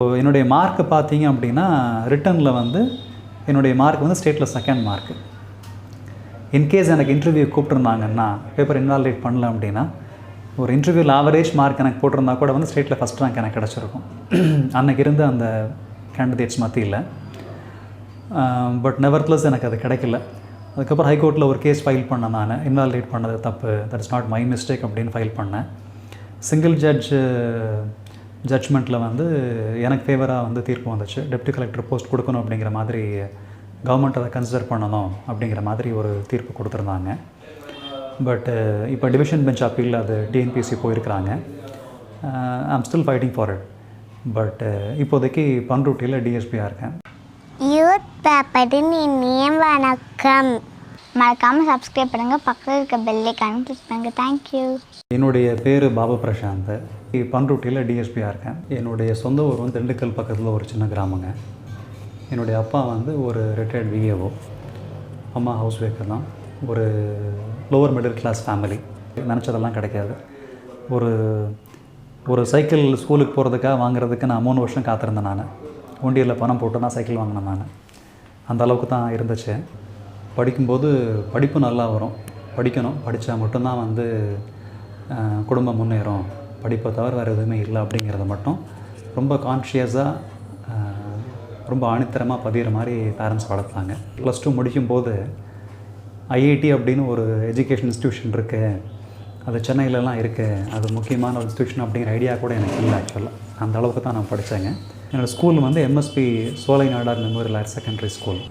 என்னுடைய மார்க்கு பார்த்தீங்க அப்படின்னா ரிட்டனில் வந்து என்னுடைய மார்க் வந்து ஸ்டேட்டில் செகண்ட் மார்க்கு. இன்கேஸ் எனக்கு இன்டர்வியூ கூப்பிட்ருந்தாங்கன்னா பேப்பர் இன்வாலிடேட் பண்ணல அப்படின்னா ஒரு இன்டர்வியூவில் ஆவரேஜ் மார்க் எனக்கு போட்டிருந்தா கூட வந்து ஸ்டேட்டில் ஃபஸ்ட் ரேங்க் எனக்கு கிடச்சிருக்கும் அன்றைக்கி இருந்த அந்த கேண்டிடேட்ஸ் மத்தியில். பட் நெவர்த்லெஸ் எனக்கு அது கிடைக்கல. அதுக்கப்புறம் ஹைகோர்ட்டில் ஒரு கேஸ் ஃபைல் பண்ணேன். நான் இன்வாலிடேட் பண்ணது தப்பு, that is not my mistake அப்படின்னு ஃபைல் பண்ணேன். சிங்கிள் ஜட்ஜ்மெண்ட்டில் வந்து எனக்கு ஃபேவராக வந்து தீர்ப்பு வந்துச்சு. டெப்டி கலெக்டர் போஸ்ட் கொடுக்கணும் அப்படிங்கிற மாதிரி கவர்மெண்ட் அதை கன்சிடர் பண்ணணும் அப்படிங்கிற மாதிரி ஒரு தீர்ப்பு கொடுத்துருந்தாங்க. பட் இப்போ டிவிஷன் பெஞ்ச் அப்பீல் அது டிஎன்பிஎஸ்சி போயிருக்கிறாங்க. I'm still fighting for it. But இப்போதைக்கு பண்ருட்டியில் டிஎஸ்பியாக இருக்கேன். யூத் பேப்பரின் இனிய வணக்கம். மறக்காமல் சப்ஸ்கிரைப் பண்ணுங்கள், பக்கத்தில் இருக்க பெல் ஐகானை கிளிக் பண்ணுங்கள். தேங்க்யூ. என்னுடைய பேர் பாபு பிரசாந்த். பண்ருட்டியில் டிஎஸ்பியாக இருக்கேன். என்னுடைய சொந்த ஊர் வந்து திண்டுக்கல் பக்கத்தில் ஒரு சின்ன கிராமங்க. என்னுடைய அப்பா வந்து ஒரு ரிட்டையர்ட் விஏஓ, அம்மா ஹவுஸ் ஒய்ஃபர் தான். ஒரு லோவர் மிடில் கிளாஸ் ஃபேமிலி. நினச்சதெல்லாம் கிடைக்காது. ஒரு சைக்கிள் ஸ்கூலுக்கு போகிறதுக்காக வாங்குறதுக்கு நான் 3 வருஷம் காத்திருந்தேன். நான் ஒண்டியில் பணம் போட்டு தான் சைக்கிள் வாங்கினேன். நான் அந்த அளவுக்கு தான் இருந்துச்சு. படிக்கும்போது படிப்பு நல்லா வரும், படிக்கணும், படித்தா மட்டும்தான் வந்து குடும்பம் முன்னேறும், படிப்பை தவிர வேறு எதுவுமே இல்லை அப்படிங்கிறத மட்டும் ரொம்ப கான்ஷியஸாக ரொம்ப ஆணித்தரமாக பதிகிற மாதிரி பேரண்ட்ஸ் வளர்த்தாங்க. +2 முடிக்கும்போது ஐஐடி அப்படின்னு ஒரு எஜுகேஷன் இன்ஸ்டியூஷன் இருக்குது, அது சென்னையிலலாம் இருக்குது, அது முக்கியமான ஒரு இன்ஸ்டியூஷன் அப்படிங்கிற ஐடியா கூட எனக்கு இல்லை. ஆக்சுவலாக அந்த அளவுக்கு தான் நான் படித்தேங்க. என்னோடய ஸ்கூல் வந்து எம்எஸ்பி சோலை Nadar memorial higher secondary school.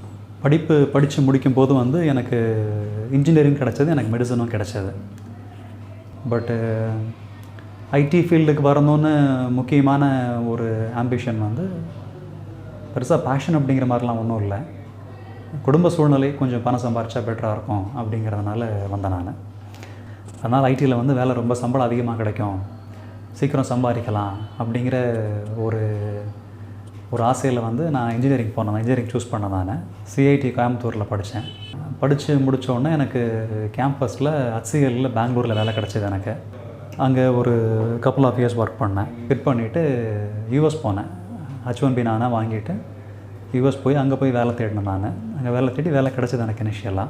படித்து முடிக்கும்போது வந்து எனக்கு இன்ஜினியரிங் கிடச்சது, எனக்கு மெடிசனும் கிடச்சது. பட்டு ஐடி ஃபீல்டுக்கு வரணுன்னு முக்கியமான ஒரு ஆம்பிஷன் வந்து பெருசாக பேஷன் அப்படிங்கிற மாதிரிலாம் ஒன்றும் இல்லை. குடும்ப சூழ்நிலை கொஞ்சம் பணம் சம்பாரித்தா பெட்டராக இருக்கும் அப்படிங்கிறதுனால வந்தேன் நான். அதனால் ஐடியில் வந்து வேலை ரொம்ப சம்பளம் அதிகமாக கிடைக்கும், சீக்கிரம் சம்பாதிக்கலாம் அப்படிங்கிற ஒரு ஆசையில் வந்து நான் இன்ஜினியரிங் போனேன். இன்ஜினியரிங் சூஸ் பண்ணேன். நான் சிஐடி கோயம்புத்தூரில் படித்தேன். படித்து முடித்தோடனே எனக்கு கேம்பஸில் HCLல பெங்களூரில் வேலை கிடச்சிது எனக்கு. அங்கே ஒரு கப்புள் ஆஃப் இயர்ஸ் ஒர்க் பண்ணேன். ஃபிட் பண்ணிவிட்டு யூஎஸ் போனேன். H1B நானாக வாங்கிட்டு யூஎஸ் போய் அங்கே போய் வேலை தேடினேன். நான் அங்கே வேலை தேடி வேலை கிடச்சிது எனக்கு. இனிஷியலாக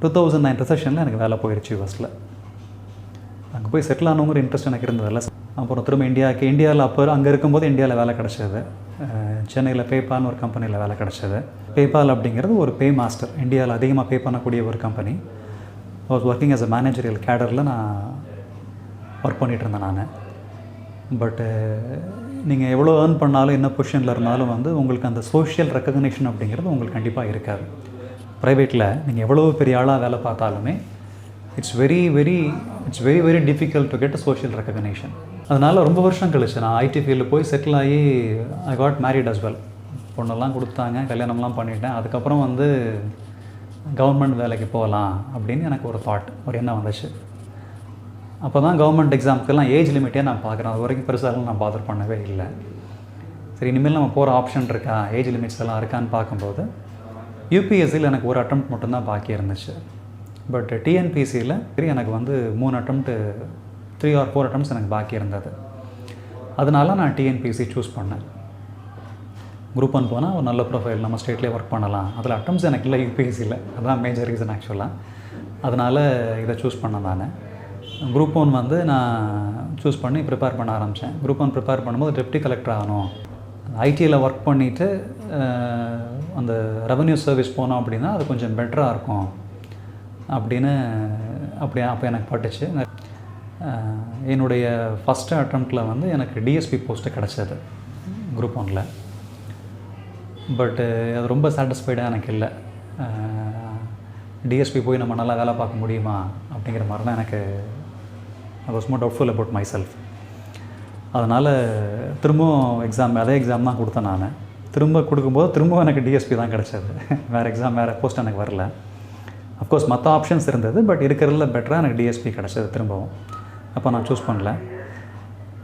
2009 ரிசெஷனில் எனக்கு வேலை போயிடுச்சு யூஎஸில். அங்கே போய் செட்டில் ஆனவங்க இன்ட்ரெஸ்ட் எனக்கு இருந்ததில்ல. அப்புறம் திரும்ப இந்தியாவில் அப்போ அங்கே இருக்கும்போது இந்தியாவில் வேலை கிடச்சிது. சென்னையில் பேபால்னு ஒரு கம்பெனியில் வேலை கிடச்சிது. பேபால் அப்படிங்கிறது ஒரு பே மாஸ்டர், இந்தியாவில் அதிகமாக பே பண்ணக்கூடிய ஒரு company. Was working as a managerial கேடரில் நான் ஒர்க் பண்ணிகிட்டு இருந்தேன் நான். பட்டு நீங்கள் எவ்வளோ ஏர்ன் பண்ணாலும் என்ன பொசிஷனில் இருந்தாலும் வந்து உங்களுக்கு அந்த சோஷியல் ரெக்கக்னிஷன் அப்படிங்கிறது உங்களுக்கு கண்டிப்பாக இருக்காது. ப்ரைவேட்டில் நீங்கள் எவ்வளோ பெரிய ஆளாக வேலை பார்த்தாலுமே it's very very difficult to get a social recognition. அதனால் ரொம்ப வருஷம் கழிச்சு நான் ஐடி ஃபீல்டு போய் செட்டில் ஆகி I got married as well. பொண்ணெல்லாம் கொடுத்தாங்க, கல்யாணம்லாம் பண்ணிட்டேன். அதுக்கப்புறம் வந்து கவர்மெண்ட் வேலைக்கு போகலாம் அப்படின்னு எனக்கு ஒரு தாட், ஒரு எண்ணம் வந்துச்சு. அப்போ தான் கவர்மெண்ட் எக்ஸாமுக்கெல்லாம் ஏஜ் லிமிட்டே நான் பார்க்குறேன். அது வரைக்கும் பெருசாக நான் பாதர் பண்ணவே இல்லை. சரி, இனிமேல் நம்ம போகிற ஆப்ஷன் இருக்கா, ஏஜ் லிமிட்ஸ் எல்லாம் இருக்கான்னு பார்க்கும்போது யூபிஎஸ்சியில் எனக்கு ஒரு அட்டெம்ப்ட் மட்டும்தான் பாக்கி இருந்துச்சு. பட் டிஎன்பிசியில் எனக்கு வந்து 3 அட்டெம்ப்ட்டு 3 or 4 அட்டெம்ப்ட்ஸ் எனக்கு பாக்கி இருந்தது. அதனால நான் டிஎன்பிசி சூஸ் பண்ணேன். குரூப் 1 போனால் ஒரு நல்ல ப்ரொஃபைல், நம்ம ஸ்டேட்லேயே ஒர்க் பண்ணலாம். அதில் அட்டெம்ப்ட்ஸ் எனக்கு இல்லை யூபிஎஸ்சியில். அதுதான் மேஜர் ரீசன் ஆக்சுவலாக. அதனால் இதை சூஸ் பண்ணேன் நான். குரூப் 1 வந்து நான் சூஸ் பண்ணி ப்ரிப்பேர் பண்ண ஆரம்பித்தேன். குரூப் 1 ப்ரிப்பேர் பண்ணும்போது டெப்டி கலெக்டர் ஆகணும், ஐடியில் ஒர்க் பண்ணிவிட்டு அந்த ரெவன்யூ சர்வீஸ் போனோம் அப்படின்னா அது கொஞ்சம் பெட்டராக இருக்கும் அப்படின்னு அப்போ எனக்கு பட்டுச்சு. என்னுடைய ஃபஸ்ட்டு அட்டெம்ப்டில் வந்து எனக்கு டிஎஸ்பி போஸ்ட்டு கிடச்சது குரூப் 1ல். பட்டு அது ரொம்ப சாட்டிஸ்ஃபைடாக எனக்கு இல்லை. டிஎஸ்பி போய் நம்ம நல்லா வேலை பார்க்க முடியுமா அப்படிங்கிற மாதிரி தான் எனக்கு I was more doubtful about my self. அதனால் திரும்பவும் அதே எக்ஸாம் தான் கொடுத்தேன் நான். திரும்ப கொடுக்கும்போது திரும்பவும் எனக்கு டிஎஸ்பி தான் கிடச்சது. வேறு போஸ்ட் எனக்கு வரல. அஃப்கோர்ஸ் மற்ற ஆப்ஷன்ஸ் இருந்தது, பட் இருக்கிறதுல பெட்டராக எனக்கு டிஎஸ்பி கிடச்சது திரும்பவும். அப்போ நான் சூஸ் பண்ணல.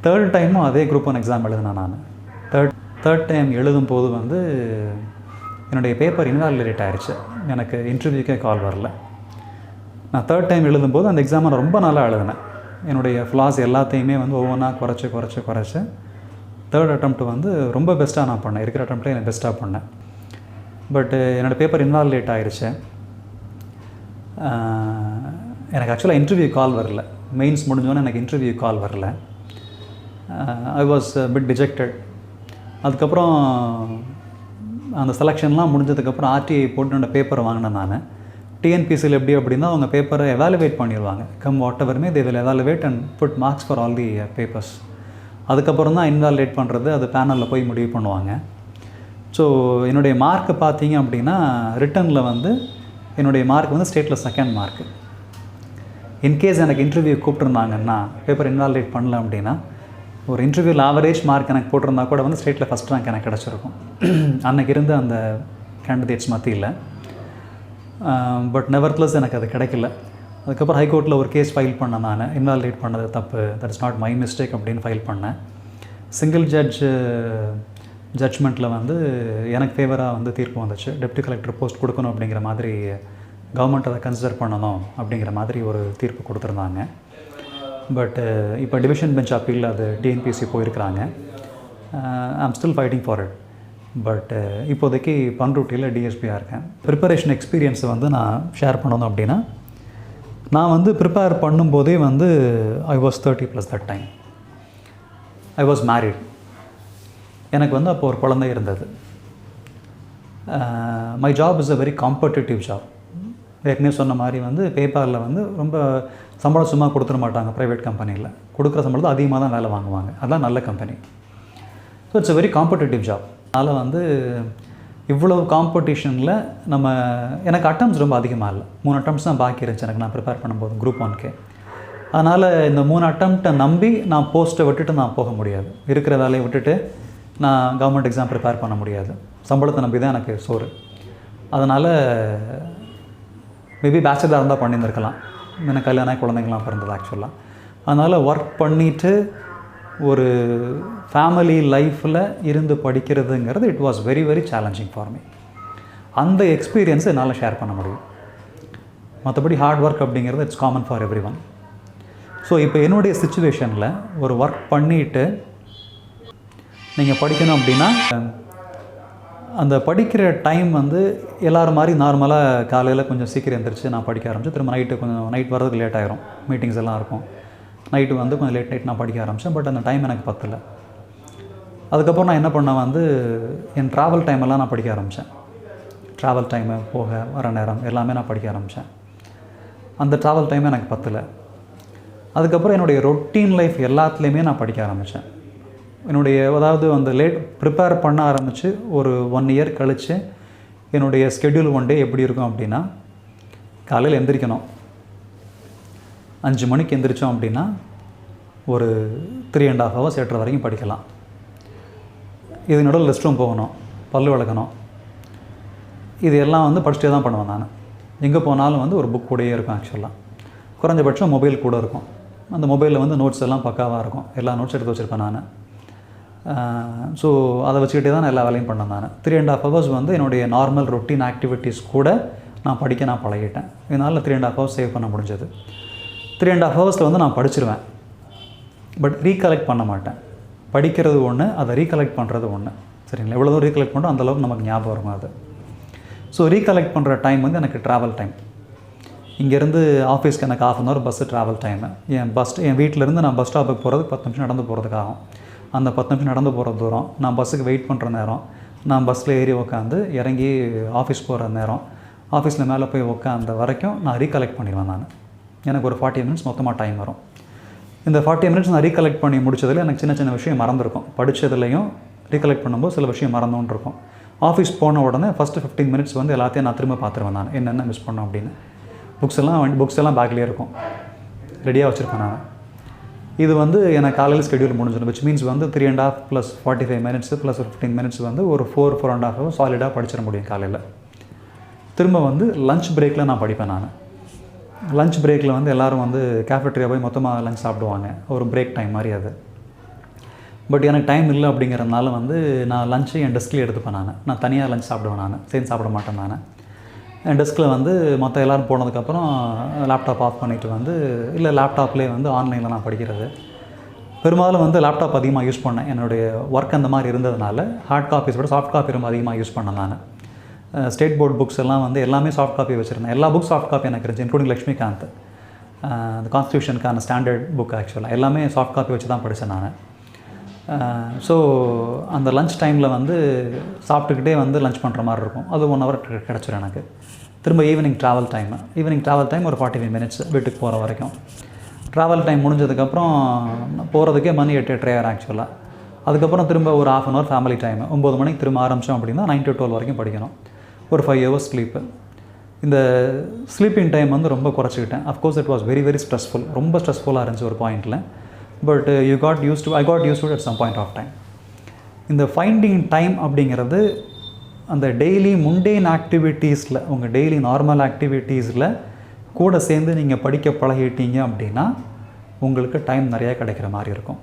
தேர்ட் டைமும் அதே குரூப் 1 எக்ஸாம் எழுதினேன் நான். தேர்ட் டைம் எழுதும்போது வந்து என்னுடைய பேப்பர் இன்வாலிடேட் ஆகிடுச்சு. எனக்கு இன்டர்வியூக்கே கால் வரல. நான் தேர்ட் டைம் எழுதும்போது அந்த எக்ஸாமை நான் ரொம்ப நல்லா எழுதினேன். என்னுடைய ஃப்ளாஸ் எல்லாத்தையுமே வந்து ஒவ்வொன்றா குறைச்சி தேர்ட் அட்டெம்ப்ட் வந்து ரொம்ப பெஸ்ட்டாக நான் பண்ணேன், இருக்கிற அட்டெம்ப்ட்லேயே எனக்கு பெஸ்ட்டாக பண்ணேன். பட்டு என்னோடய பேப்பர் இன்வாலிடேட் ஆகிடுச்சு. எனக்கு ஆக்சுவலாக இன்டர்வியூ கால் வரல, மெயின்ஸ் முடிஞ்சோன்னே எனக்கு இன்டர்வியூ கால் வரல. I was bit dejected. அதுக்கப்புறம் அந்த செலெக்ஷன்லாம் முடிஞ்சதுக்கப்புறம் ஆர்டிஐ போட்டு என்னோடய பேப்பரை வாங்கினேன் நான். டிஎன்பிசியில் எப்படி அப்படின்னா அவங்க பேப்பரை எவாலுவேட் பண்ணிடுவாங்க, கம் வாட் எவருமே they will evaluate and put marks for all the papers. அதுக்கப்புறம் தான் இன்வாலிடேட் பண்ணுறது, அது பேனலில் போய் முடிவு பண்ணுவாங்க. ஸோ என்னுடைய மார்க்கு பார்த்தீங்க அப்படின்னா ரிட்டனில் வந்து என்னுடைய மார்க் வந்து ஸ்டேட்டில் செகண்ட் மார்க்கு. இன்கேஸ் எனக்கு இன்டர்வியூ கூப்பிட்ருந்தாங்கன்னா பேப்பர் இன்வாலிடேட் பண்ணல அப்படின்னா ஒரு இன்டர்வியூவில் ஆவரேஜ் மார்க் எனக்கு போட்டிருந்தா கூட வந்து ஸ்டேட்டில் ஃபஸ்ட் ரேங்க் எனக்கு கிடச்சிருக்கும் அன்றைக்கி இருந்த அந்த கேண்டிடேட்ஸ் மத்தியில். பட் நெவர்த்லெஸ் எனக்கு அது கிடைக்கல. அதுக்கப்புறம் ஹைகோர்ட்டில் ஒரு கேஸ் ஃபைல் பண்ணேன் நான், இன்வாலிடேட் பண்ணது தப்பு, that is not my mistake அப்படின்னு ஃபைல் பண்ணேன். சிங்கிள் ஜட்ஜ்மெண்ட்டில் வந்து எனக்கு ஃபேவராக வந்து தீர்ப்பு வந்துச்சு. டெப்டி கலெக்டர் போஸ்ட் கொடுக்கணும் அப்படிங்கிற மாதிரி, கவர்மெண்ட் அதை கன்சிடர் பண்ணணும் அப்படிங்கிற மாதிரி ஒரு தீர்ப்பு கொடுத்துருந்தாங்க. பட் இப்போ டிவிஷன் பெஞ்ச் அப்பீல் அது டிஎன்பிஎஸ்சி போயிருக்கிறாங்க. I am still fighting for it. But இப்போதைக்கு பண்ருட்டியில் டிஎஸ்பியாக இருக்கேன். ப்ரிப்பரேஷன் எக்ஸ்பீரியன்ஸை வந்து நான் ஷேர் பண்ணணும் அப்படின்னா, நான் வந்து ப்ரிப்பேர் பண்ணும்போதே வந்து I was 30+ that time. I was married. எனக்கு வந்து அப்போ ஒரு குழந்தை இருந்தது. My job is a very competitive job. ஏற்கனவே சொன்ன மாதிரி வந்து பேப்பரில் வந்து ரொம்ப சம்பளம் சும்மா கொடுத்துட மாட்டாங்க. ப்ரைவேட் கம்பெனியில் கொடுக்குற சம்பளத்தை அதிகமாக தான் வேலை வாங்குவாங்க. அதெல்லாம் நல்ல company. So it's a very competitive job. அதனால் வந்து இவ்வளோ காம்படிஷனில் எனக்கு அட்டம்ஸ் ரொம்ப அதிகமாக இல்லை. 3 அட்டம்ஸ் தான் பாக்கி இருந்துச்சு எனக்கு நான் ப்ரிப்பேர் பண்ணும்போது குரூப் 1க்கு. அதனால் இந்த 3 அட்டம்ப்டை நம்பி நான் போஸ்ட்டை விட்டுட்டு நான் போக முடியாது. இருக்கிற வேலையை விட்டுட்டு நான் கவர்மெண்ட் எக்ஸாம் ப்ரிப்பேர் பண்ண முடியாது. சம்பளத்தை நம்பி தான் எனக்கு சோறு. அதனால் மேபி பேச்சுலராக இருந்தால் பண்ணியிருந்திருக்கலாம். எனக்கு கல்யாணம் குழந்தைங்களாம் பிறந்தது ஆக்சுவலாக. அதனால் ஒர்க் பண்ணிவிட்டு ஒரு ஃபேமிலி லைஃப்பில் இருந்து படிக்கிறதுங்கிறது it was very very challenging for me. அந்த எக்ஸ்பீரியன்ஸை என்னால் ஷேர் பண்ண முடியும். மற்றபடி ஹார்ட் ஒர்க் அப்படிங்கிறது it's common for everyone. So இப்போ என்னுடைய சிச்சுவேஷனில் ஒரு ஒர்க் பண்ணிவிட்டு நீங்கள் படிக்கணும் அப்படின்னா அந்த படிக்கிற டைம் வந்து எல்லோரும் மாதிரி நார்மலாக காலையில் கொஞ்சம் சீக்கிரம் எழுந்திரிச்சு நான் படிக்க ஆரம்பித்தேன். திரும்ப நைட் வரதுக்கு லேட் ஆகிரும், மீட்டிங்ஸ் எல்லாம் இருக்கும். நைட்டு வந்து கொஞ்சம் லேட் நைட் நான் படிக்க ஆரம்பித்தேன். பட் அந்த டைம் எனக்கு பத்தலை. அதுக்கப்புறம் நான் என்ன பண்ணேன் வந்து என் ட்ராவல் டைமெல்லாம் நான் படிக்க ஆரம்பித்தேன். ட்ராவல் டைமு போக வர நேரம் எல்லாமே நான் படிக்க ஆரம்பித்தேன். அந்த ட்ராவல் டைம் எனக்கு பத்தலை. அதுக்கப்புறம் என்னுடைய ரொட்டீன் லைஃப் எல்லாத்துலேயுமே நான் படிக்க ஆரம்பித்தேன். அதாவது அந்த ப்ரிப்பேர் பண்ண ஆரம்பித்து ஒரு 1 இயர் கழித்து என்னுடைய ஸ்கெட்யூல் ஒன் டே எப்படி இருக்கும் அப்படின்னா, காலையில் எந்திரிக்கணும். 5 மணிக்கு எந்திரிச்சோம் அப்படின்னா ஒரு 3.5 hours 8 வரைக்கும் படிக்கலாம். இது நடுவில் ரெஸ்ட் ரூம் போகணும், பல்லு விளக்கணும். இது எல்லாம் வந்து படிச்சுட்டே தான் பண்ணுவேன் நான். எங்கே போனாலும் வந்து ஒரு புக் கூடயே இருக்கும். ஆக்சுவலாக குறைஞ்சபட்சம் மொபைல் கூட இருக்கும். அந்த மொபைலில் வந்து நோட்ஸ் எல்லாம் பக்காவாக இருக்கும். எல்லா நோட்ஸ் எடுத்து வச்சுருப்பேன் நான். ஸோ அதை வச்சுக்கிட்டே தான் நான் எல்லா வேலையும் பண்ணேன் நான். 3.5 hours வந்து என்னுடைய நார்மல் ரொட்டீன் ஆக்டிவிட்டீஸ் கூட நான் பழகிட்டேன். இதனால் 3.5 hours சேவ் பண்ண முடிஞ்சது. 3.5 hours வந்து நான் படிச்சிருவேன். பட் ரீகலெக்ட் பண்ண மாட்டேன். படிக்கிறது ஒன்று, அதை ரீகலெக்ட் பண்ணுறது ஒன்று. சரிங்களா? எவ்வளோ தூரம் ரீகலெக்ட் பண்ணுறோம் அந்தளவுக்கு நமக்கு ஞாபகம் இருக்கும் அது. ஸோ ரீகலெக்ட் பண்ணுற டைம் வந்து எனக்கு ட்ராவல் டைம். இங்கேருந்து ஆஃபீஸ்க்கு எனக்கு 1/2 hour பஸ்ஸு ட்ராவல் டைமு. என் வீட்டிலேருந்து நான் பஸ் ஸ்டாப்புக்கு போகிறதுக்கு 10 நிமிஷம் நடந்து போகிறதுக்காகும். அந்த 10 நிமிஷம் நடந்து போகிற தூரம், நான் பஸ்ஸுக்கு வெயிட் பண்ணுற நேரம், நான் பஸ்ஸில் ஏறி உட்காந்து இறங்கி ஆஃபீஸ் போகிற நேரம், ஆஃபீஸில் மேலே போய் உட்காந்த வரைக்கும் நான் ரீகலெக்ட் பண்ணிடுவேன் நான். எனக்கு ஒரு 40 minutes மொத்தமாக டைம் வரும். இந்த 40 minutes நான் ரீகலெக்ட் பண்ணி முடிச்சதில் எனக்கு சின்ன சின்ன விஷயம் மறந்துருக்கும். படித்ததுலையும் ரீகலெக்ட் பண்ணும்போது சில விஷயம் மறந்துன்னு இருக்கும். ஆஃபீஸ் போன உடனே ஃபஸ்ட்டு 15 minutes வந்து எல்லாத்தையும் நான் திரும்ப பார்த்துருவேன் நான், என்னென்ன மிஸ் பண்ணோம் அப்படின்னு. புக்ஸ் எல்லாம் பேக்லேயே இருக்கும், ரெடியாக வச்சுருப்பேன் நான். இது வந்து எனக்கு காலையில் ஸ்கெடியூல் முடிஞ்சிடும். விச் மீன்ஸ் வந்து 3.5 + 45 minutes + 15 minutes வந்து ஒரு 4.5 hours சாலிடாக படிச்சிட முடியும் காலையில். திரும்ப வந்து லஞ்ச் பிரேக்கில் நான் படிப்பேன் நான். லஞ்ச் பிரேக்கில் வந்து எல்லோரும் வந்து கேஃபெட்ரியா போய் மொத்தமாக லஞ்ச் சாப்பிடுவாங்க. ஒரு பிரேக் டைம் மாதிரி அது. பட் எனக்கு டைம் இல்லை அப்படிங்கிறதுனால வந்து நான் லஞ்சை என் டெஸ்க்லேயே எடுத்துப்பேன் நான் தனியாக லஞ்ச் சாப்பிடுவேன் நான், சேர்ந்து சாப்பிட மாட்டேன் நான். என் டெஸ்கில் வந்து மற்ற எல்லோரும் போனதுக்கப்புறம் லேப்டாப் ஆஃப் பண்ணிவிட்டு வந்து இல்லை லேப்டாப்லேயே வந்து ஆன்லைனில் நான் படிக்கிறது. பெரும்பாலும் வந்து லேப்டாப் அதிகமாக யூஸ் பண்ணேன். என்னுடைய ஒர்க் அந்த மாதிரி இருந்ததுனால ஹார்ட் காப்பீஸ் விட சாஃப்ட் காப்பி ரொம்ப அதிகமாக யூஸ் பண்ணேன் நான். ஸ்டேட் போர்ட் புக்ஸ் எல்லாம் வந்து எல்லாமே சாஃப்ட் காப்பி வச்சுருந்தேன். எல்லா புக்ஸ் சாஃப்ட் காப்பி எனக்கு இருந்துச்சு, இன்க்ளூடிங் லக்ஷ்மிகாந்த், அந்த கான்ஸ்டியூஷனுக்கான ஸ்டாண்டர்ட் புக். ஆக்சுவலாக எல்லாமே சாஃப்ட் காப்பி வச்சு தான் படித்தேன் நான். ஸோ அந்த லஞ்ச் டைமில் வந்து சாப்பிட்டுக்கிட்டே வந்து லஞ்ச் பண்ணுற மாதிரி இருக்கும். அது 1 ஹவர் கிடச்சிரும் எனக்கு. திரும்ப ஈவினிங் ட்ராவல் டைம் ஒரு 45 மினிட்ஸ் வீட்டுக்கு போகிற வரைக்கும். ட்ராவல் டைம் முடிஞ்சதுக்கப்புறம் போகிறதுக்கே மணி 8-8:30 ஆகும் ஆக்சுவலாக. அதுக்கப்புறம் திரும்ப ஒரு 1/2 hour ஃபேமிலி டைம். 9 மணிக்கு திரும்ப ஆரம்பித்தோம் அப்படின்னா 9 to 12 வரைக்கும் படிக்கணும். ஒரு 5 hours ஸ்லீப்பு. இந்த ஸ்லீப்பிங் டைம் வந்து ரொம்ப குறைச்சிக்கிட்டேன். Of course it was very very stressful. ரொம்ப ஸ்ட்ரெஸ்ஃபுல்லாக இருந்துச்சு ஒரு பாயிண்டில். But I got used to at some point of time. இந்த ஃபைண்டிங் டைம் அப்படிங்கிறது அந்த டெய்லி முண்டேன் ஆக்டிவிட்டீஸில், உங்கள் டெய்லி நார்மல் ஆக்டிவிட்டீஸில் கூட சேர்ந்து நீங்கள் படிக்க பழகிட்டீங்க அப்படின்னா உங்களுக்கு டைம் நிறையா கிடைக்கிற மாதிரி இருக்கும்.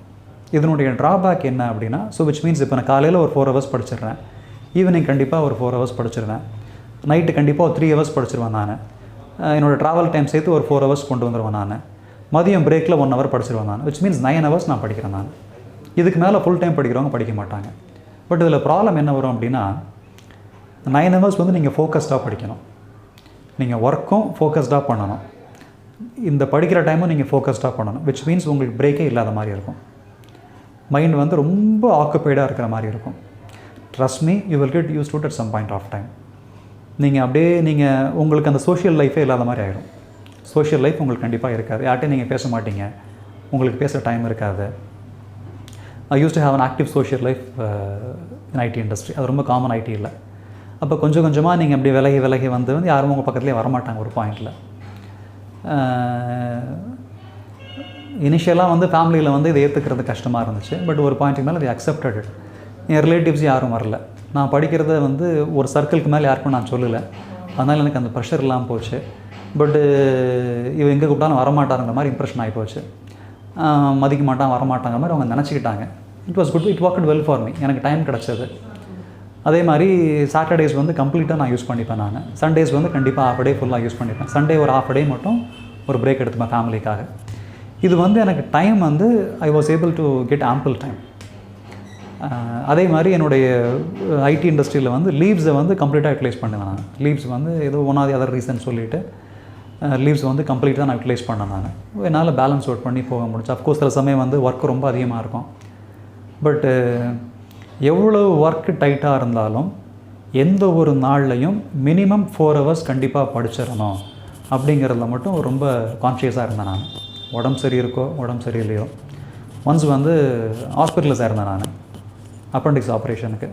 இதனுடைய ட்ராபேக் என்ன அப்படின்னா, விச் மீன்ஸ் இப்போ நான் காலையில் ஒரு 4 hours படிச்சிடுறேன், ஈவினிங் கண்டிப்பாக ஒரு 4 hours படிச்சிடுவேன், நைட்டு கண்டிப்பாக ஒரு 3 hours படிச்சிருவேன் நான். என்னோடய ட்ராவல் டைம் சேர்த்து ஒரு 4 hours கொண்டு வந்துடுவேன் நான். மதியம் பிரேக்கில் 1 hour படிச்சிருவேன் நான். விச் மீன்ஸ் 9 hours நான் படிக்கிறேன் நான். இதுக்கு மேலே ஃபுல் டைம் படிக்கிறவங்க படிக்க மாட்டாங்க. பட் இதில் ப்ராப்ளம் என்ன வரும் அப்படின்னா, 9 hours வந்து நீங்கள் ஃபோக்கஸ்டாக படிக்கணும். நீங்கள் ஒர்க்கும் ஃபோக்கஸ்டாக பண்ணணும், இந்த படிக்கிற டைமும் நீங்கள் ஃபோக்கஸ்டாக பண்ணணும். விச் மீன்ஸ் உங்களுக்கு பிரேக்கே இல்லாத மாதிரி இருக்கும். மைண்ட் வந்து ரொம்ப ஆக்குப்பைடாக இருக்கிற மாதிரி இருக்கும். Trust me, you will get used to it at some point of time. நீங்கள் உங்களுக்கு அந்த சோஷியல் லைஃபே இல்லாத மாதிரி ஆகிடும். சோஷியல் லைஃப் உங்களுக்கு கண்டிப்பாக இருக்காது. யார்கிட்டையும் நீங்கள் பேச மாட்டீங்க, உங்களுக்கு பேச டைம் இருக்காது. I used to have an active social life in IT industry. அது ரொம்ப காமன் ஐடியில். அப்போ கொஞ்சம் கொஞ்சமாக நீங்கள் அப்படி விலகி வந்து யாரும் உங்கள் பக்கத்துலேயே வரமாட்டாங்க ஒரு பாயிண்டில். இனிஷியலாக வந்து ஃபேமிலியில் வந்து இதை ஏற்றுக்கிறது கஷ்டமாக இருந்துச்சு. பட் ஒரு பாயிண்ட்டுக்கு மேலே அதை அக்செப்டட். என் ரிலேட்டிவ்ஸ் யாரும் வரல. நான் படிக்கிறத வந்து ஒரு சர்க்கிளுக்கு மேலே யாருக்கும் நான் சொல்லலை. அதனால் எனக்கு அந்த ப்ரெஷர் இல்லாமல் போச்சு. பட்டு இவன் எங்கே கூப்பிட்டாலும் வரமாட்டாருங்கிற மாதிரி இம்ப்ரெஷன் ஆகி போச்சு. மதிக்க மாட்டான், வரமாட்டாங்கிற மாதிரி அவங்க நினச்சிக்கிட்டாங்க. It was good, it worked well for me. எனக்கு டைம் கிடச்சது. அதே மாதிரி சாட்டர்டேஸ் வந்து கம்ப்ளீட்டாக நான் யூஸ் பண்ணிப்பேன் நான். சண்டேஸ் வந்து கண்டிப்பாக half a day ஃபுல்லாக யூஸ் பண்ணிப்பேன். சண்டே ஒரு half a day மட்டும் ஒரு பிரேக் எடுத்துப்பேன் ஃபேமிலிக்காக. இது வந்து எனக்கு டைம் வந்து I was able to get ample time. அதே மாதிரி என்னுடைய ஐடி இண்டஸ்ட்ரியில் வந்து லீவ்ஸை வந்து கம்ப்ளீட்டாக யூட்டிலைஸ் பண்ணுவேன் நான். லீவ்ஸ் வந்து ஏதோ அதர் ரீசன் சொல்லிவிட்டு லீவ்ஸ் வந்து கம்ப்ளீட்டாக நான் யூட்டிலைஸ் பண்ணேன் நான். என்னால் பேலன்ஸ் அவுட் பண்ணி போக முடிச்சு. அஃப்கோர்ஸ் சில சமயம் வந்து ஒர்க் ரொம்ப அதிகமாக இருக்கும். பட்டு எவ்வளோ ஒர்க்கு டைட்டாக இருந்தாலும் எந்த ஒரு நாள்லையும் மினிமம் 4 hours கண்டிப்பாக படிச்சிடணும் அப்படிங்கிறதுல மட்டும் ரொம்ப கான்ஷியஸாக இருந்தேன் நான். உடம்பு சரி இருக்கோ உடம்பு சரியில்லையோ. ஒன்ஸ் வந்து ஹாஸ்பிட்டலைஸாக இருந்தேன் நான் அப்பெண்டிக்ஸ் ஆப்ரேஷனுக்கு.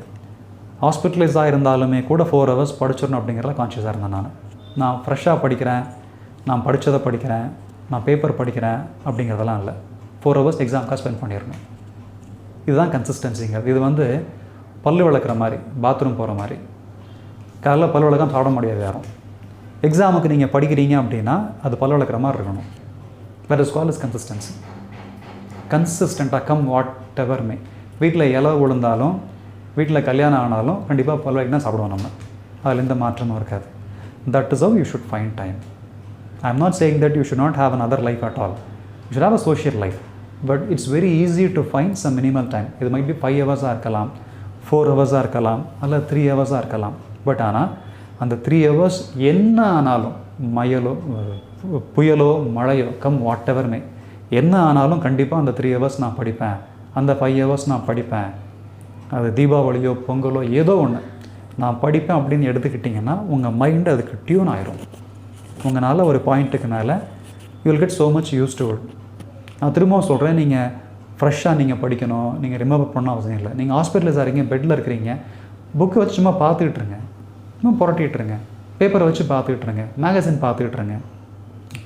ஹாஸ்பிட்டலைஸாக இருந்தாலுமே கூட 4 hours படிச்சிடணும் அப்படிங்கிறத கான்ஷியஸாக இருந்தேன் நான் ஃப்ரெஷ்ஷாக படிக்கிறேன், நான் படித்ததை படிக்கிறேன், நான் பேப்பர் படிக்கிறேன் அப்படிங்கிறதெல்லாம் இல்லை. 4 hours எக்ஸாமுக்காக ஸ்பெண்ட் பண்ணிடணும். இதுதான் கன்சிஸ்டன்சிங்கிறது. இது வந்து பல்லு விளக்குற மாதிரி, பாத்ரூம் போகிற மாதிரி. காலைல பல்லு விளக்காம சாப்பிட முடியாது யாரும். எக்ஸாமுக்கு நீங்கள் படிக்கிறீங்க அப்படின்னா அது பல்லு விளக்குற மாதிரி இருக்கணும். That is called is consistency. கன்சிஸ்டண்ட்டாக கம் வாட் எவர் மே. வீட்டில் இலை விழுந்தாலும், வீட்டில் கல்யாணம் ஆனாலும் கண்டிப்பாக பல்லு விளக்கு தான் சாப்பிடுவோம் நம்ம. அதில் எந்த மாற்றமும் இருக்காது. That is how you should find time. I am not saying that you should not have another life at all. You should have a social life. But it's very easy to find some minimal time. It might be 5 hours இருக்கலாம், 4 hours இருக்கலாம், அல்ல 3 hours இருக்கலாம். But ஆனால் அந்த 3 hours என்ன ஆனாலும், புயலோ மழையோ come whatever மே, என்ன ஆனாலும் கண்டிப்பாக அந்த 3 hours நான் படிப்பேன், அந்த 5 hours நான் படிப்பேன். அது தீபாவளியோ பொங்கலோ ஏதோ ஒன்று நான் படிப்பேன் அப்படின்னு எடுத்துக்கிட்டிங்கன்னா உங்கள் மைண்டு அதுக்கு டியூன் ஆயிரும். உங்களால் ஒரு பாயிண்ட்டுக்கு மேலே you will get so much use to it. நான் திரும்பவும் சொல்கிறேன், நீங்கள் ஃப்ரெஷ்ஷாக நீங்கள் படிக்கணும், நீங்கள் ரிமெம்பர் பண்ண அவசியம் இல்லை. நீங்கள் ஹாஸ்பிட்டலில் இருக்கீங்க, பெட்டில் இருக்கிறீங்க, புக்கு வச்சு சும்மா பார்த்துக்கிட்டுருங்க, இன்னும் புரட்டிகிட்ருங்க, பேப்பரை வச்சு பார்த்துக்கிட்டுருங்க, மேகசின் பார்த்துக்கிட்டுருங்க,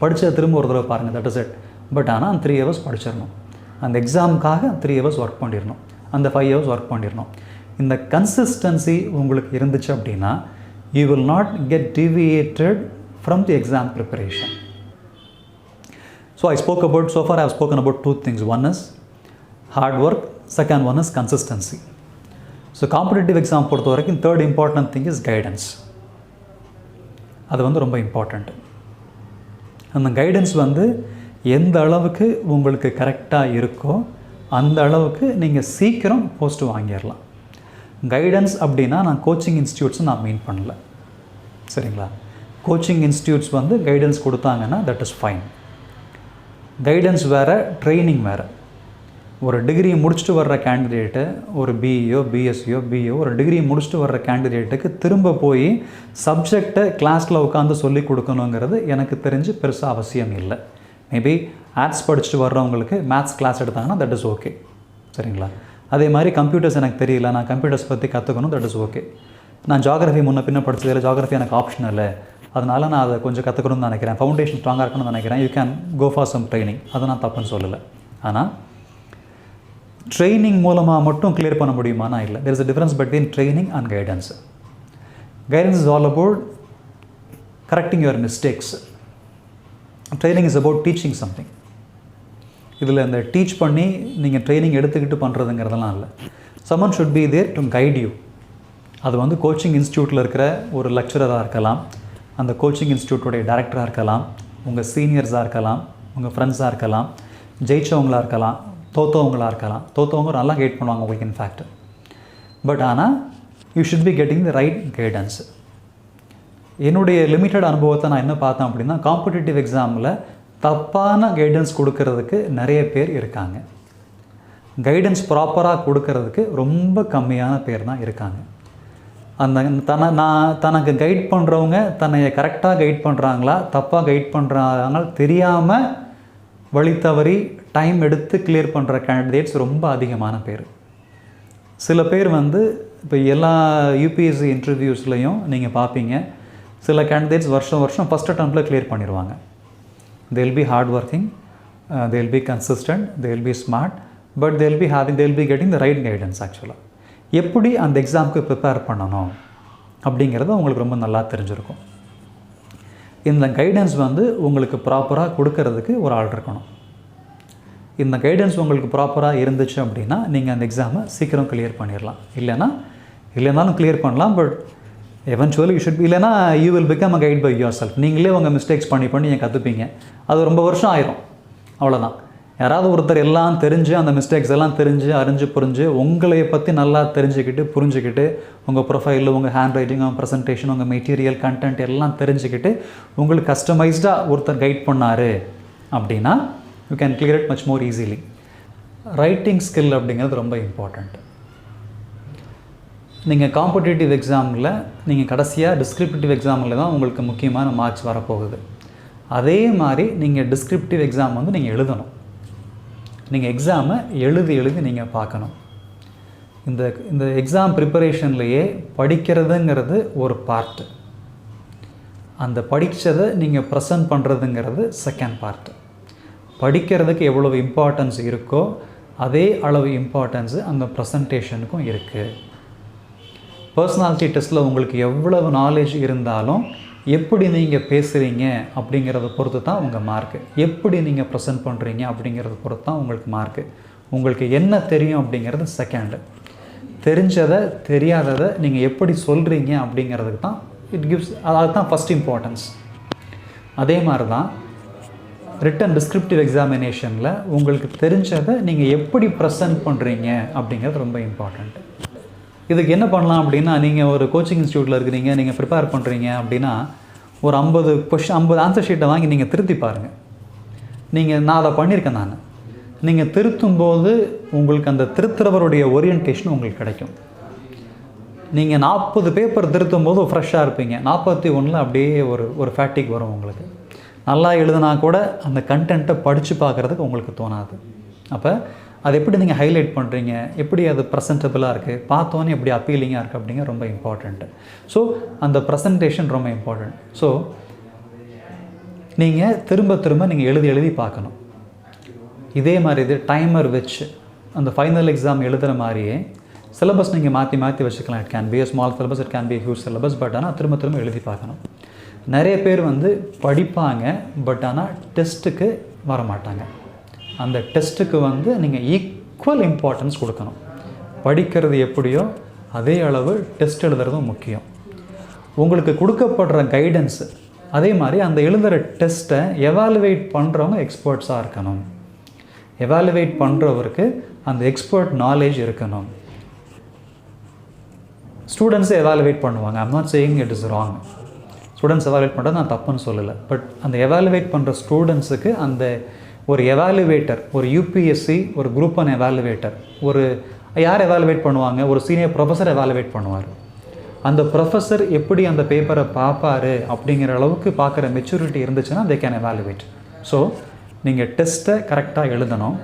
படித்த திரும்ப ஒரு தடவை பாருங்கள். That is it. பட் ஆனால் அந்த 3 hours படிச்சிடணும். அந்த எக்ஸாமுக்காக 3 hours ஒர்க் பண்ணிடணும், அந்த 5 hours ஒர்க் பண்ணிடணும். இந்த கன்சிஸ்டன்சி உங்களுக்கு இருந்துச்சு அப்படின்னா you will not get deviated from the exam preparation. So I spoke about, so far I have spoken about 2 things. One is hard work, second one is consistency. So competitive exam பொறுத்த வரைக்கும் third important thing is guidance. அது வந்து ரொம்ப important. அந்த guidance வந்து எந்த அளவுக்கு உங்களுக்கு கரெக்டாக இருக்கோ அந்த அளவுக்கு நீங்கள் சீக்கிரம் போஸ்ட்டு வாங்கிடலாம். கைடன்ஸ் அப்படின்னா நான் கோச்சிங் இன்ஸ்டியூட்ஸ் நான் மீன் பண்ணல, சரிங்களா? கோச்சிங் இன்ஸ்டியூட்ஸ் வந்து கைடன்ஸ் கொடுத்தாங்கன்னா தட் இஸ் ஃபைன். கைடன்ஸ் வேறு, ட்ரைனிங் வேறு. ஒரு டிகிரி முடிச்சுட்டு வர்ற கேண்டிடேட்டு, ஒரு பிஇஓ பிஎஸ்சியோ பிஏஓ ஒரு டிகிரி முடிச்சுட்டு வர்ற கேண்டிடேட்டுக்கு திரும்ப போய் சப்ஜெக்டை கிளாஸில் உட்காந்து சொல்லி கொடுக்கணுங்கிறது எனக்கு தெரிஞ்சு பெருசாக அவசியம் இல்லை. மேபி ஆர்ட்ஸ் படிச்சுட்டு வர்றவங்களுக்கு மேத்ஸ் கிளாஸ் எடுத்தாங்கன்னா தட் இஸ் ஓகே, சரிங்களா? அதே மாதிரி கம்ப்யூட்டர்ஸ் எனக்கு தெரியல, நான் கம்ப்யூட்டர்ஸ் பற்றி கற்றுக்கணும், தட் இஸ் ஓகே. நான் ஜாகிரஃபி முன்ன பின்ன படிச்சதில்லை, ஜாகிரஃபி எனக்கு ஆப்ஷனல், அதனால் நான் அதை கொஞ்சம் கற்றுக்கணும்னு நினைக்கிறேன், ஃபவுண்டேஷன் ஸ்ட்ராங்காக இருக்கணும்னு நினைக்கிறேன், you can go for some training. அதை நான் தப்புன்னு சொல்லலை. ஆனால் ட்ரைனிங் மூலமாக மட்டும் கிளியர் பண்ண முடியுமானா இல்லை. There is a difference between training and guidance. Guidance is all about correcting your mistakes. Training is about teaching something. இதில் இந்த டீச் பண்ணி நீங்கள் ட்ரைனிங் எடுத்துக்கிட்டு பண்ணுறதுங்கிறதெல்லாம் இல்லை. someone should be there to guide you. அது வந்து கோச்சிங் இன்ஸ்டியூட்டில் இருக்கிற ஒரு லெக்சரராக இருக்கலாம், அந்த கோச்சிங் இன்ஸ்டியூட்டோடைய டைரக்டராக இருக்கலாம், உங்கள் சீனியர்ஸாக இருக்கலாம், உங்கள் ஃப்ரெண்ட்ஸாக இருக்கலாம், ஜெயிச்சவங்களாக இருக்கலாம், தோத்தவங்களாக இருக்கலாம். தோத்தவங்க நல்லா கைட் பண்ணுவாங்க உங்களுக்கு இன்ஃபேக்ட். பட் ஆனால் you should be getting the right guidance. என்னுடைய லிமிட்டட் அனுபவத்தை நான் என்ன பார்த்தேன் அப்படின்னா, காம்படிட்டிவ் எக்ஸாமில் தப்பான கைடன்ஸ் கொடுக்கறதுக்கு நிறைய பேர் இருக்காங்க. கைடன்ஸ் ப்ராப்பராக கொடுக்கறதுக்கு ரொம்ப கம்மியான பேர் தான் இருக்காங்க. அந்த தனக்கு கைட் பண்ணுறவங்க தன்னை கரெக்டாக கைட் பண்ணுறாங்களா தப்பாக கைட் பண்ணுறாங்க தெரியாமல் வழி தவறி டைம் எடுத்து கிளியர் பண்ணுற கேண்டிடேட்ஸ் ரொம்ப அதிகமான பேர். சில பேர் வந்து இப்போ எல்லா யூபிஎஸ்சி இன்டர்வியூஸ்லையும் நீங்கள் பார்ப்பீங்க, சில கேண்டிடேட்ஸ் வருஷம் ஃபஸ்ட் அட்டெம்ப்டில் கிளியர் பண்ணிடுவாங்க. they will be hard working, they will be consistent, they will be smart, but they will be getting the right guidance. ஆக்சுவலாக எப்படி அந்த எக்ஸாமுக்கு ப்ரிப்பேர் பண்ணணும் அப்படிங்கிறது உங்களுக்கு ரொம்ப நல்லா தெரிஞ்சிருக்கும். இந்த கைடன்ஸ் வந்து உங்களுக்கு ப்ராப்பராக கொடுக்கறதுக்கு ஒரு ஆள் இருக்கணும். இந்த கைடன்ஸ் உங்களுக்கு ப்ராப்பராக இருந்துச்சு அப்படின்னா நீங்கள் அந்த எக்ஸாமை சீக்கிரம் கிளியர் பண்ணிடலாம். இல்லைனாலும் கிளியர் பண்ணலாம், but eventually you should be. இல்லைனா you will become a guide by yourself. நீங்களே உங்கள் மிஸ்டேக்ஸ் பண்ணி நீங்கள் கற்றுப்பீங்க. அது ரொம்ப வருஷம் ஆயிரும், அவ்வளோதான். யாராவது ஒருத்தர் எல்லாம் தெரிஞ்சு அந்த மிஸ்டேக்ஸ் எல்லாம் தெரிஞ்சு அறிஞ்சு புரிஞ்சு உங்களை பற்றி நல்லா தெரிஞ்சுக்கிட்டு புரிஞ்சுக்கிட்டு உங்கள் ப்ரொஃபைல், உங்கள் ஹேண்ட் ரைட்டிங், உங்கள் ப்ரெசன்டேஷன், உங்கள் மெட்டீரியல் கண்டென்ட் எல்லாம் தெரிஞ்சுக்கிட்டு உங்களுக்கு கஸ்டமைஸ்டாக ஒருத்தர் கைட் பண்ணார் அப்படின்னா you can clear it much more easily. Writing skill அப்படிங்கிறது ரொம்ப இம்பார்ட்டண்ட். நீங்கள் காம்படிட்டிவ் எக்ஸாமில் நீங்கள் கடைசியாக டிஸ்கிரிப்டிவ் எக்ஸாமில் தான் உங்களுக்கு முக்கியமான மார்க்ஸ் வரப்போகுது. அதே மாதிரி நீங்கள் டிஸ்கிரிப்டிவ் எக்ஸாம் வந்து நீங்கள் எழுதணும். நீங்கள் எக்ஸாமை எழுதி நீங்கள் பார்க்கணும். இந்த எக்ஸாம் ப்ரிப்பரேஷன்லேயே படிக்கிறதுங்கிறது ஒரு பார்ட்டு, அந்த படித்ததை நீங்கள் ப்ரெசன்ட் பண்ணுறதுங்கிறது செகண்ட் பார்ட்டு. படிக்கிறதுக்கு எவ்வளவு இம்பார்ட்டன்ஸ் இருக்கோ அதே அளவு இம்பார்ட்டன்ஸு அந்த ப்ரெசன்டேஷனுக்கும் இருக்குது. பர்சனாலிட்டி டெஸ்ட்டில் உங்களுக்கு எவ்வளவு நாலேஜ் இருந்தாலும் எப்படி நீங்கள் பேசுகிறீங்க அப்படிங்கிறத பொறுத்து தான் உங்கள் மார்க்கு. எப்படி நீங்கள் ப்ரெசென்ட் பண்ணுறீங்க அப்படிங்கிறத பொறுத்து தான் உங்களுக்கு மார்க்கு. உங்களுக்கு என்ன தெரியும் அப்படிங்கிறது செகண்டு. தெரிஞ்சதை தெரியாததை நீங்கள் எப்படி சொல்கிறீங்க அப்படிங்கிறதுக்கு தான் இட் கிவ்ஸ், அதுக்கு தான் ஃபஸ்ட் இம்பார்ட்டன்ஸ். அதே மாதிரி தான் ரிட்டன் டிஸ்கிரிப்டிவ் எக்ஸாமினேஷனில் உங்களுக்கு தெரிஞ்சதை நீங்கள் எப்படி ப்ரெசென்ட் பண்ணுறீங்க அப்படிங்கிறது ரொம்ப இம்பார்ட்டண்ட். இதுக்கு என்ன பண்ணலாம் அப்படின்னா, நீங்கள் ஒரு கோச்சிங் இன்ஸ்டியூட்டில் இருக்கிறீங்க, நீங்கள் ப்ரிப்பேர் பண்ணுறீங்க அப்படின்னா ஒரு 50 ஆன்சர் ஷீட்டை வாங்கி நீங்கள் திருத்தி பாருங்கள். நான் அதை பண்ணியிருக்கேன். நீங்கள் திருத்தும்போது உங்களுக்கு அந்த திருத்துறவருடைய ஓரியன்டேஷன் உங்களுக்கு கிடைக்கும். நீங்கள் 40 பேப்பர் திருத்தும் போது ஃப்ரெஷ்ஷாக இருப்பீங்க. 41 அப்படியே ஒரு ஃபேட்டிக் வரும் உங்களுக்கு. நல்லா எழுதுனா கூட அந்த கண்டென்ட்டை படித்து பார்க்குறதுக்கு உங்களுக்கு தோணாது. அப்போ அது எப்படி நீங்கள் ஹைலைட் பண்ணுறீங்க, எப்படி அது ப்ரெசன்டபிளாக இருக்குது, பார்த்தோன்னே எப்படி அப்பீலிங்காக இருக்குது அப்படிங்கிற ரொம்ப இம்பார்ட்டண்ட்டு. ஸோ அந்த ப்ரெசன்டேஷன் ரொம்ப இம்பார்ட்டண்ட். ஸோ நீங்கள் திரும்ப நீங்கள் எழுதி பார்க்கணும். இதே மாதிரி இது டைமர் வச்சு அந்த ஃபைனல் எக்ஸாம் எழுதுகிற மாதிரியே சிலபஸ் நீங்கள் மாற்றி வச்சுக்கலாம். It can be a small syllabus, it can be huge syllabus. But ஆனால் திரும்ப எழுதி பார்க்கணும். நிறைய பேர் வந்து படிப்பாங்க, பட் ஆனால் டெஸ்ட்டுக்கு வர மாட்டாங்க. அந்த டெஸ்ட்டுக்கு வந்து நீங்கள் ஈக்குவல் இம்பார்ட்டன்ஸ் கொடுக்கணும். படிக்கிறது எப்படியோ அதே அளவு டெஸ்ட் எழுதுறதும் முக்கியம். உங்களுக்கு கொடுக்கப்படுற கைடன்ஸு அதே மாதிரி அந்த எழுதுகிற டெஸ்ட்டை எவாலுவேட் பண்ணுறவங்க எக்ஸ்பர்ட்ஸாக இருக்கணும். எவாலுவேட் பண்ணுறவருக்கு அந்த எக்ஸ்பர்ட் நாலேஜ் இருக்கணும். ஸ்டூடெண்ட்ஸை எவாலுவேட் பண்ணுவாங்க. I'm not saying it is wrong. Students evaluate பண்ணுறது நான் தப்புன்னு சொல்லலை. பட் அந்த எவாலுவேட் பண்ணுற ஸ்டூடெண்ட்ஸுக்கு அந்த ஒரு எவாலுவேட்டர், ஒரு யூபிஎஸ்சி, ஒரு குரூப் ஒன் எவாலுவேட்டர், ஒரு யார் எவாலுவேட் பண்ணுவாங்க? ஒரு சீனியர் ப்ரொஃபஸர் எவாலுவேட் பண்ணுவார். அந்த ப்ரொஃபஸர் எப்படி அந்த பேப்பரை பார்ப்பார் அப்படிங்கிற அளவுக்கு பார்க்குற மெச்சூரிட்டி இருந்துச்சுன்னா தே கேன் எவாலுவேட். ஸோ நீங்கள் டெஸ்ட்டை கரெக்டாக எழுதணும்.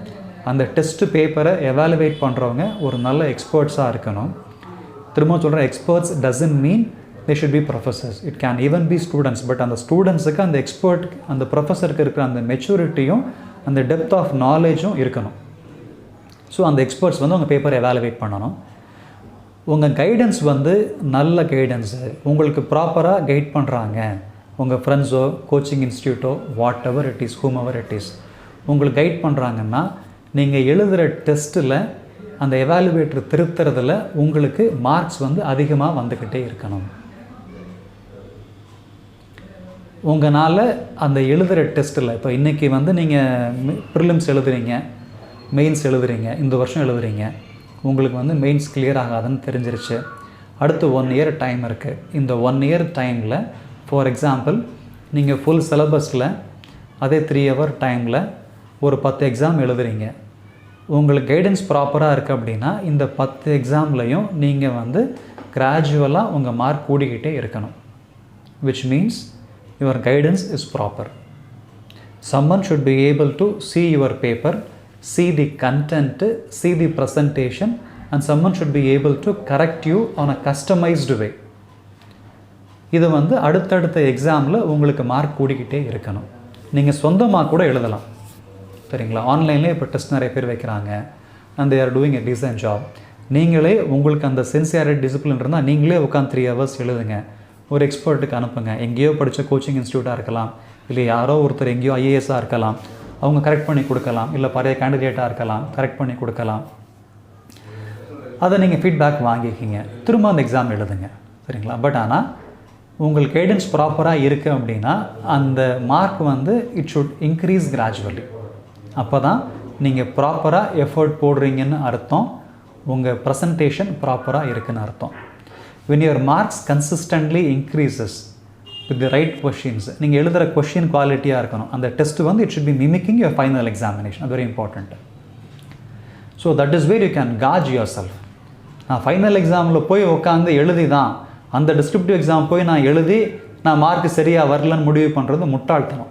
அந்த டெஸ்ட்டு பேப்பரை எவாலுவேட் பண்ணுறவங்க ஒரு நல்ல எக்ஸ்பர்ட்ஸாக இருக்கணும். திரும்ப சொல்கிறேன், experts doesn't mean they should be professors. It can even be students. But அந்த ஸ்டூடெண்ட்ஸுக்கு அந்த எக்ஸ்பர்ட், அந்த ப்ரொஃபஸருக்கு இருக்கிற அந்த மெச்சூரிட்டியும் அந்த டெப்த் ஆஃப் நாலேஜும் இருக்கணும். ஸோ அந்த எக்ஸ்பர்ட்ஸ் வந்து உங்கள் பேப்பரை எவாலுவேட் பண்ணணும். உங்கள் கைடன்ஸ் வந்து நல்ல கைடன்ஸு, உங்களுக்கு ப்ராப்பராக கைட் பண்ணுறாங்க. உங்கள் ஃப்ரெண்ட்ஸோ, கோச்சிங் இன்ஸ்டியூட்டோ, whatever it is, whomever it is, உங்களுக்கு கைட் பண்ணுறாங்கன்னா நீங்கள் எழுதுகிற டெஸ்ட்டில் அந்த எவாலுவேட்டர் திருத்துறதுல உங்களுக்கு மார்க்ஸ் வந்து அதிகமாக வந்துக்கிட்டே இருக்கணும். உங்களால் அந்த எழுதுகிற டெஸ்ட்டில், இப்போ இன்றைக்கி வந்து நீங்கள் ப்ரிலிம்ஸ் எழுதுறீங்க, மெயின்ஸ் எழுதுறீங்க, இந்த வருஷம் எழுதுறீங்க, உங்களுக்கு வந்து மெயின்ஸ் கிளியர் ஆகாதுன்னு தெரிஞ்சிருச்சு. அடுத்து 1 இயர் டைம் இருக்குது. இந்த 1 இயர் டைமில் ஃபார் எக்ஸாம்பிள் நீங்கள் ஃபுல் சிலபஸில் அதே 3 ஹவர் டைமில் ஒரு 10 எக்ஸாம் எழுதுறீங்க. உங்களுக்கு கைடன்ஸ் ப்ராப்பராக இருக்குது அப்படின்னா இந்த 10 எக்ஸாம்லையும் நீங்கள் வந்து கிராஜுவலாக உங்கள் மார்க் கூடிக்கிட்டே இருக்கணும். Which means your guidance is proper. Someone should be able to see your paper, see the content, see the presentation, and someone should be able to correct you on a customized way. இது வந்து அடுத்தடுத்த எக்ஸாமில் உங்களுக்கு mark கூடிக்கிட்டே இருக்கணும். நீங்கள் சொந்தமாக கூட எழுதலாம், சரிங்களா? ஆன்லைன்லேயே இப்போ டெஸ்ட் நிறைய பேர் வைக்கிறாங்க, and they are doing a decent job. நீங்களே உங்களுக்கு அந்த சின்சியாரிட்டி டிசிப்ளின் இருந்தால் நீங்களே உட்காந்து 3 ஹவர்ஸ் எழுதுங்க. ஒரு எக்ஸ்பர்ட்டுக்கு அனுப்புங்க. எங்கேயோ படித்த கோச்சிங் இன்ஸ்டியூட்டாக இருக்கலாம், இல்லை யாரோ ஒருத்தர் எங்கேயோ ஐஏஎஸ்ஸாக இருக்கலாம், அவங்க கரெக்ட் பண்ணி கொடுக்கலாம். இல்லை பழைய கேண்டிடேட்டாக இருக்கலாம், கரெக்ட் பண்ணி கொடுக்கலாம். அதை நீங்கள் ஃபீட்பேக் வாங்கிக்கிங்க, திரும்ப அந்த எக்ஸாம் எழுதுங்க, சரிங்களா? பட் ஆனால் உங்களுக்கு கைடன்ஸ் ப்ராப்பராக இருக்குது அப்படின்னா அந்த மார்க் வந்து இட் ஷுட் இன்க்ரீஸ் கிராஜுவலி. அப்போ தான் நீங்கள் ப்ராப்பராக எஃபர்ட் போடுறீங்கன்னு அர்த்தம், உங்கள் ப்ரெசன்டேஷன் ப்ராப்பராக இருக்குதுன்னு அர்த்தம். when your marks consistently increases with the right questions, நீங்கள் எழுதுகிற கொஷின் குவாலிட்டியாக இருக்கணும். அந்த டெஸ்ட் வந்து it should be mimicking your final examination. அது very important. so that is where you can gauge yourself. நான் ஃபைனல் எக்ஸாமில் போய் உட்காந்து எழுதி தான் அந்த டிஸ்கிரிப்டிவ் எக்ஸாம் போய் நான் எழுதி நான் மார்க் சரியாக வரலன்னு முடிவு பண்ணுறது முட்டாள்தனம்.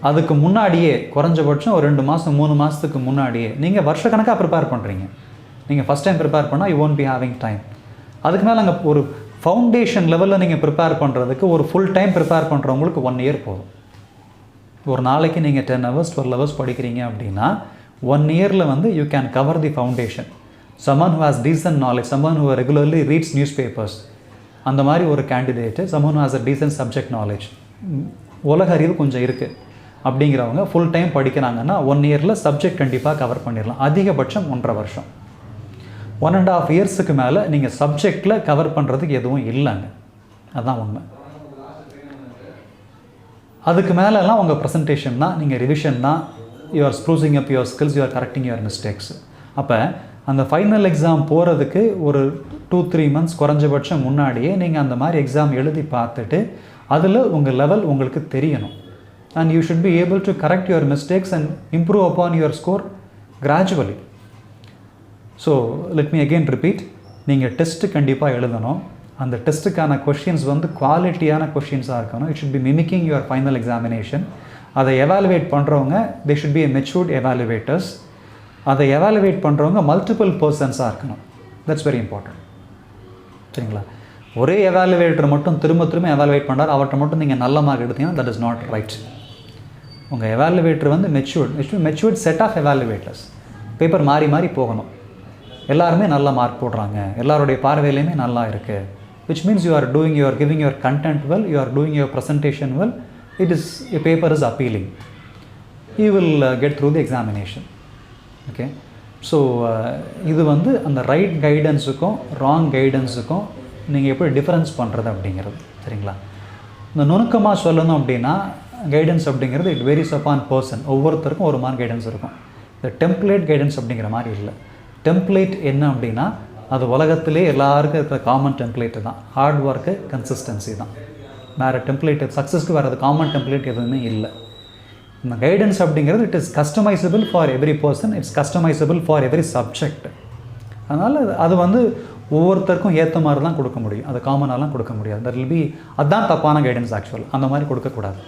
அதுக்கு முன்னாடியே குறைஞ்சபட்சம் ஒரு 2 மாதம் 3 மாதத்துக்கு முன்னாடியே நீங்கள் வருஷக்கணக்காக ப்ரிப்பேர் பண்ணுறீங்க. நீங்கள் ஃபஸ்ட் டைம் ப்ரிப்பேர் பண்ணால் you won't be having time. அதுக்கு மேலே அங்கே ஒரு ஃபவுண்டேஷன் லெவலில் நீங்கள் ப்ரிப்பேர் பண்ணுறதுக்கு ஒரு ஃபுல் டைம் ப்ரிப்பேர் பண்ணுறவங்களுக்கு 1 இயர் போதும். ஒரு நாளைக்கு நீங்கள் 10 ஹவர்ஸ் 12 ஹவர்ஸ் படிக்கிறீங்க அப்படின்னா 1 இயரில் வந்து you can cover the foundation. someone who has decent knowledge, someone who regularly reads newspapers, அந்த மாதிரி ஒரு candidate, someone who has a decent subject knowledge, உலக அறிவு கொஞ்சம் இருக்குது அப்படிங்கிறவங்க ஃபுல் டைம் படிக்கிறாங்கன்னா 1 இயரில் சப்ஜெக்ட் கண்டிப்பாக கவர் பண்ணிடலாம். அதிகபட்சம் 1.5 வருஷம், 1.5 இயர்ஸுக்கு மேலே நீங்கள் சப்ஜெக்டில் கவர் பண்ணுறதுக்கு எதுவும் இல்லைங்க. அதுதான் உண்மை. அதுக்கு மேலெல்லாம் உங்கள் ப்ரெசன்டேஷன் தான், நீங்கள் ரிவிஷன் தான், you are sprucing up your skills, you are correcting your mistakes. அப்போ அந்த ஃபைனல் எக்ஸாம் போகிறதுக்கு ஒரு 2-3 மந்த்ஸ் குறைஞ்சபட்சம் முன்னாடியே நீங்கள் அந்த மாதிரி எக்ஸாம் எழுதி பார்த்துட்டு அதில் உங்கள் லெவல் உங்களுக்கு தெரியணும். And you should be able to correct your mistakes and improve upon your score gradually. So let me again repeat, நீங்கள் டெஸ்ட்டு கண்டிப்பாக எழுதணும். அந்த டெஸ்ட்டுக்கான கொஷின்ஸ் வந்து குவாலிட்டியான கொஷின்ஸாக இருக்கணும். It should be mimicking your final examination. அதை எவாலுவேட் பண்ணுறவங்க they should be a matured evaluators. அதை எவாலுவேட் பண்ணுறவங்க மல்டிபிள் பர்சன்ஸாக இருக்கணும். தட்ஸ் வெரி இம்பார்ட்டன்ட், சரிங்களா? ஒரே எவாலுவேட்டர் மட்டும் திரும்ப திரும்ப எவாலுவேட் பண்ணுறாரு, அவர்கிட்ட மட்டும் நீங்கள் நல்ல மார்க் எடுத்தீங்கன்னா தட் இஸ் நாட் ரைட். உங்கள் எவாலுவேட்டர் வந்து மெச்சூர்ட் செட் ஆஃப் எவாலுவேட்டர்ஸ். பேப்பர் மாறி மாறி போகணும். எல்லாருமே நல்ல மார்க் போடுறாங்க, எல்லாருடைய பார்வையிலையுமே நல்லா இருக்குது. Which means you are giving your content well, you are doing your presentation well, your paper is appealing. You will get through the examination. Okay. So இது வந்து அந்த ரைட் கைடன்ஸுக்கும் ராங் கைடன்ஸுக்கும் நீங்கள் எப்படி டிஃப்ரென்ஸ் பண்ணுறது அப்படிங்கிறது, சரிங்களா? இந்த நுணுக்கமாக சொல்லணும் அப்படின்னா கைடன்ஸ் அப்படிங்கிறது இட் வேரிஸ் அப்பான் பர்சன். ஒவ்வொருத்தருக்கும் ஒரு மாதிரி கைடன்ஸ் இருக்கும். இந்த டெம்ப்ளேட் கைடன்ஸ் அப்படிங்கிற மாதிரி இல்லை. டெம்ப்ளேட் என்ன அப்படின்னா அது உலகத்திலே எல்லாருக்கும் இருக்கிற காமன் டெம்ப்ளேட்டு தான். ஹார்ட் ஒர்க்கு, கன்சிஸ்டன்சி தான். வேறு டெம்ப்ளேட் சக்ஸஸ்க்கு வேறு காமன் டெம்ப்ளேட் எதுவுமே இல்லை. இந்த கைடன்ஸ் அப்படிங்கிறது it is customisable for every person, it's customisable for every subject. அதனால் அது வந்து ஒவ்வொருத்தருக்கும் ஏற்ற மாதிரி தான் கொடுக்க முடியும். அது காமனாலாம் கொடுக்க முடியாது. தட் வில் பி, அதுதான் தப்பான கைடன்ஸ் ஆக்சுவல். அந்த மாதிரி கொடுக்கக்கூடாது.